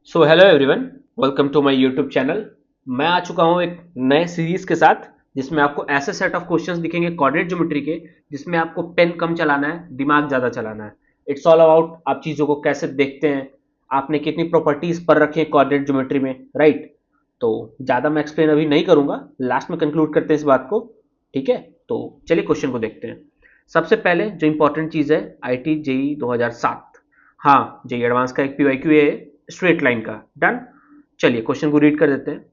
So hello everyone, welcome to my YouTube channel. मैं आ चुका हूँ एक नए सीरीज के साथ जिसमें आपको ऐसे सेट ऑफ क्वेश्चंस दिखेंगे कोऑर्डिनेट ज्योमेट्री के, जिसमें आपको पेन कम चलाना है, दिमाग ज़्यादा चलाना है। इट्स ऑल अबाउट आप चीज़ों को कैसे देखते हैं, आपने कितनी प्रॉपर्टीज पर रखी है कोऑर्डिनेट ज्योमेट्री में, राइट। तो ज़्यादा मैं एक्सप्लेन अभी नहीं करूँगा, लास्ट में कंक्लूड करते हैं इस बात को, ठीक है। तो चलिए क्वेश्चन को देखते हैं। सबसे पहले जो इंपॉर्टेंट चीज़ है, आई टी जेई 2007, हाँ जेई एडवांस का एक पीवाईक्यू है स्ट्रेट लाइन का। डन। चलिए क्वेश्चन को रीड कर देते हैं।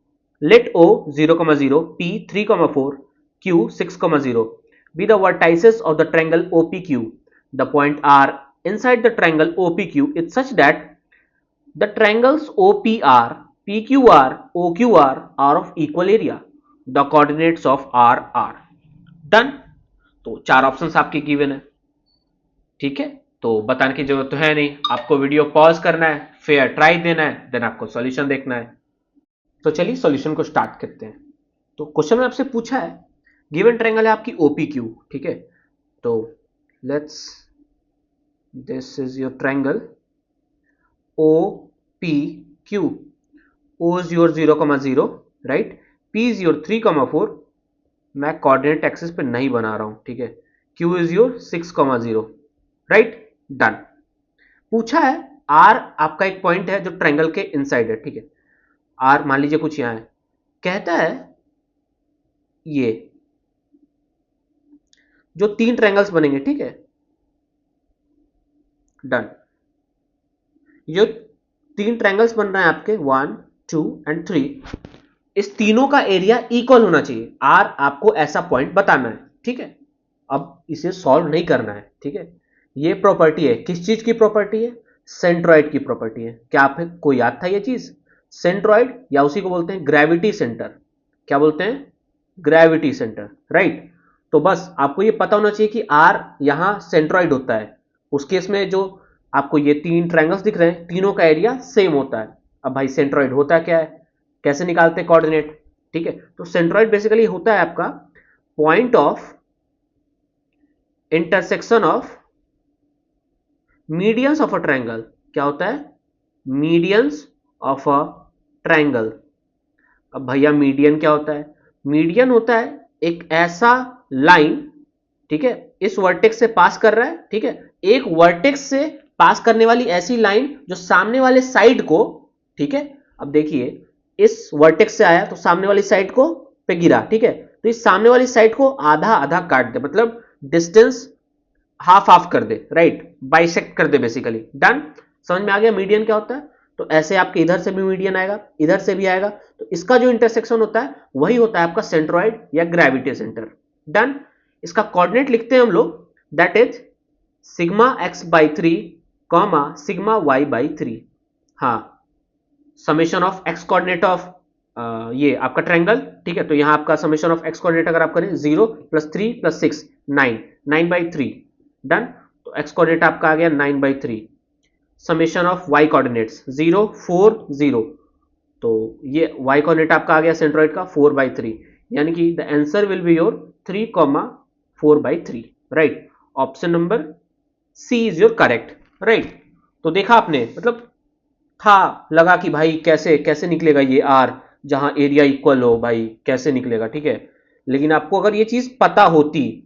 Let O 0,0 P 3,4 Q 6,0 be the vertices of the triangle OPQ. The point R inside the triangle OPQ is such that the triangles OPR, PQR, OQR are of equal area. The coordinates of R are. Done. तो चार options आपके given है, ठीक है। तो बताने की जरूरत तो है नहीं, आपको वीडियो पॉज करना है, फेयर ट्राई देना है, देन आपको सॉल्यूशन देखना है। तो चलिए सॉल्यूशन को स्टार्ट करते हैं। तो क्वेश्चन में आपसे पूछा है, गिवन ट्रायंगल है आपकी OPQ, ठीक है। तो let's, this is your triangle OPQ। O is your 0,0, right. P is your 3,4। मैं कोऑर्डिनेट एक्सिस पे नहीं बना रहा हूं, ठीक है। Q is your 6,0, right. Done. पूछा है R आपका एक पॉइंट है जो ट्रायंगल के इनसाइड है, ठीक है। R मान लीजिए कुछ यहां है, कहता है ये जो तीन ट्रायंगल्स बनेंगे, ठीक है। डन। जो तीन ट्रायंगल्स बन रहे हैं आपके 1, 2 एंड 3, इस तीनों का एरिया इक्वल होना चाहिए। R आपको ऐसा पॉइंट बताना है, ठीक है। अब इसे सॉल्व नहीं करना है, ठीक है। ये प्रॉपर्टी है, किस चीज की प्रॉपर्टी है? सेंट्रॉइड की प्रॉपर्टी है। क्या आपको याद था ये चीज? सेंट्रॉइड, या उसी को बोलते हैं ग्रेविटी सेंटर। क्या बोलते हैं? Gravity centre, right. तो बस आपको ये पता होना चाहिए कि आर यहां सेंट्रॉइड होता है। उस केस में जो आपको ये तीन ट्रायंगल्स दिख रहे हैं, तीनों का एरिया सेम होता है। अब भाई सेंट्रॉइड होता क्या है, कैसे निकालते हैं कोऑर्डिनेट, ठीक है। तो सेंट्रॉइड बेसिकली होता है आपका point of intersection of medians of a triangle. क्या होता है? Medians of a triangle. अब भैया मीडियन क्या होता है? मीडियन होता है एक ऐसा लाइन, ठीक है, इस वर्टेक्स से पास कर रहा है, ठीक है। एक वर्टेक्स से पास करने वाली ऐसी लाइन जो सामने वाले साइड को, ठीक है। अब देखिए, इस वर्टेक्स से आया तो सामने वाली साइड को पे गिरा, ठीक है। तो इस सामने वाली साइड को आधा आधा काट दे, मतलब डिस्टेंस हाफ हाफ कर दे, राइट, बाइसेक्ट कर दे बेसिकली। डन। समझ में आ गया मीडियन क्या होता है? तो ऐसे आपके इधर से भी मीडियन आएगा, इधर से भी आएगा, तो इसका जो इंटरसेक्शन होता है वही होता है आपका सेंट्रॉइड या ग्रेविटी सेंटर। डन। इसका कोऑर्डिनेट लिखते हैं हम लोग, that is sigma x by 3 comma sigma y by 3। हाँ, summation of x coordinate of ये आपका ट्रायंगल, ठीक है। तो यहां आपका समेशन ऑफ एक्स कोऑर्डिनेट अगर आप करें 0 + 3 + 6 9, 9/3। डन। तो एक्स कोऑर्डिनेट आपका आ गया 9/3। समेशन ऑफ वाई कोऑर्डिनेट्स 0 4 0, तो ये वाई कोऑर्डिनेट आपका आ गया सेंट्रॉइड का 4/3, यानी कि the answer will be your 3,4/3, right. Option number C is your correct, right. तो देखा आपने, मतलब था लगा कि भाई कैसे कैसे निकलेगा ये आर, जहां एरिया इक्वल हो, भाई कैसे निकलेगा, ठीक है। लेकिन आपको अगर ये चीज पता होती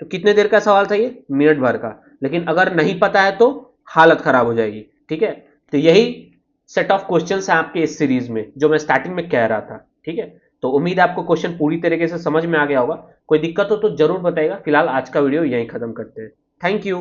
तो कितने देर का सवाल था ये? मिनट भर का। लेकिन अगर नहीं पता है तो हालत खराब हो जाएगी, ठीक है। तो यही सेट ऑफ क्वेश्चंस हैं आपके इस सीरीज में, जो मैं स्टार्टिंग में कह रहा था, ठीक है। तो उम्मीद है आपको क्वेश्चन पूरी तरीके से समझ में आ गया होगा। कोई दिक्कत हो तो जरूर बताइएगा। फिलहाल आज का वीडियो यहीं खत्म करते हैं। Thank you.